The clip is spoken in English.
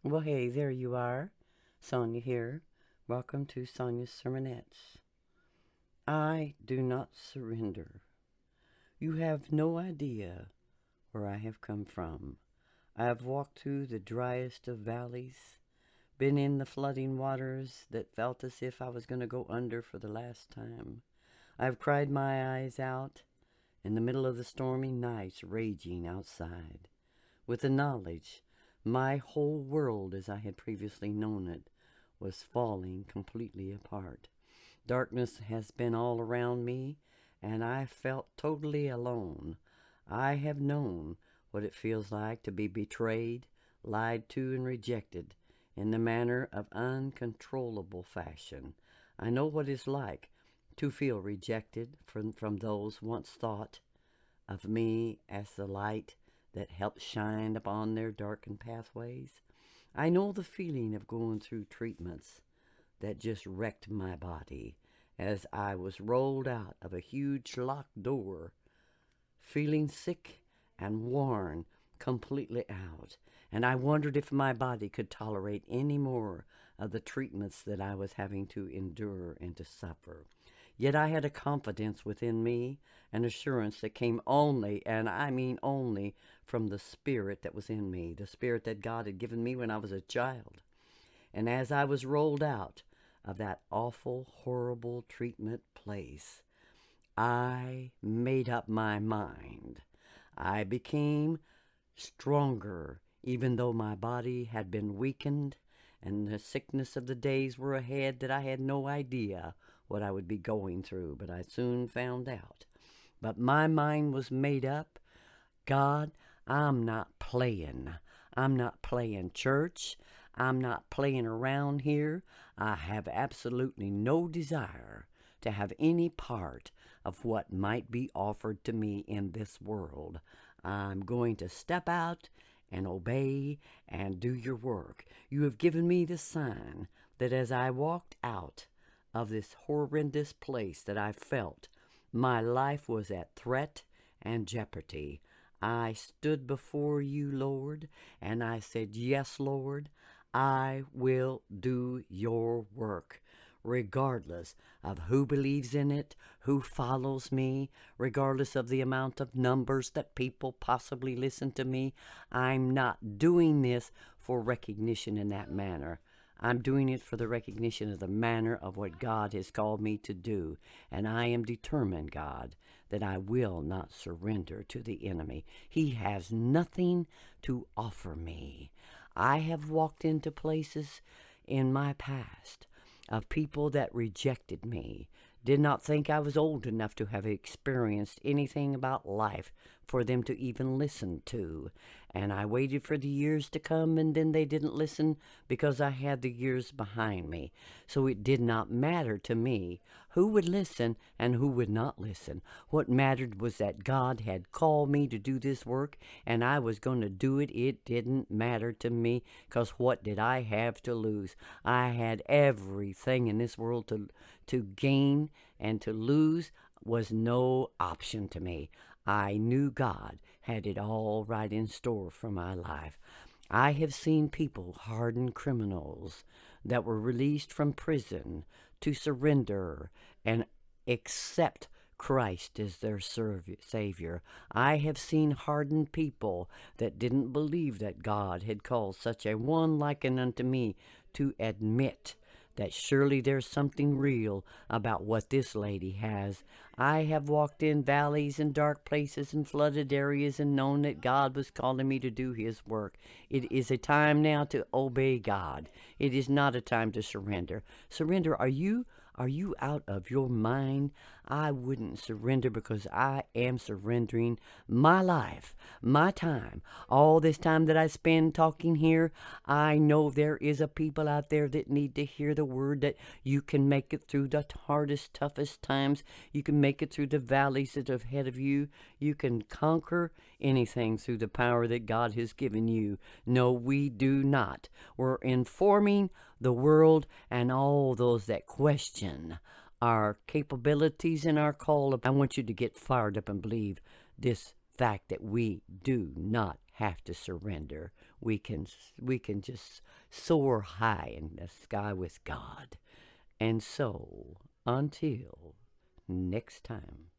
Well, hey, there you are. Sonia here. Welcome to Sonia's Sermonettes. I do not surrender. You have no idea where I have come from. I have walked through the driest of valleys, been in the flooding waters that felt as if I was going to go under for the last time. I have cried my eyes out in the middle of the stormy nights raging outside, with the knowledge my whole world as I had previously known it was falling completely apart. Darkness has been all around me, and I felt totally alone. I have known what it feels like to be betrayed, lied to, and rejected in the manner of uncontrollable fashion. I know what it's like to feel rejected from those once thought of me as the light that helped shine upon their darkened pathways. I know the feeling of going through treatments that just wrecked my body as I was rolled out of a huge locked door, feeling sick and worn completely out. And I wondered if my body could tolerate any more of the treatments that I was having to endure and to suffer. Yet I had a confidence within me, an assurance that came only, and I mean only, from the spirit that was in me, the spirit that God had given me when I was a child. And as I was rolled out of that awful, horrible treatment place, I made up my mind. I became stronger, even though my body had been weakened and the sickness of the days were ahead that I had no idea what I would be going through, but I soon found out. But my mind was made up. God, I'm not playing. I'm not playing church. I'm not playing around here. I have absolutely no desire to have any part of what might be offered to me in this world. I'm going to step out and obey and do your work. You have given me the sign that as I walked out of this horrendous place that I felt my life was at threat and jeopardy, I stood before you, Lord, and I said, yes, Lord, I will do your work, regardless of who believes in it, who follows me, regardless of the amount of numbers that people possibly listen to me. I'm not doing this for recognition in that manner. I'm doing it for the recognition of the manner of what God has called me to do. And I am determined, God, that I will not surrender to the enemy. He has nothing to offer me. I have walked into places in my past of people that rejected me, did not think I was old enough to have experienced anything about life for them to even listen to. And I waited for the years to come, and then they didn't listen because I had the years behind me. So it did not matter to me who would listen and who would not listen. What mattered was that God had called me to do this work, and I was going to do it. It didn't matter to me, because what did I have to lose? I had everything in this world to gain, and to lose was no option to me. I knew God had it all right in store for my life. I have seen people, hardened criminals, that were released from prison to surrender and accept Christ as their Savior. I have seen hardened people that didn't believe that God had called such a one like unto me to admit that surely there's something real about what this lady has. I have walked in valleys and dark places and flooded areas and known that God was calling me to do his work. It is a time now to obey God. It is not a time to surrender. Surrender, are you out of your mind? I wouldn't surrender, because I am surrendering my life, my time. All this time that I spend talking here, I know there is a people out there that need to hear the word that you can make it through the hardest, toughest times. You can make it through the valleys that are ahead of you. You can conquer anything through the power that God has given you. No, we do not. We're informing the world and all those that question our capabilities and our call. I want you to get fired up and believe this fact that we do not have to surrender. We can just soar high in the sky with God. And so, until next time.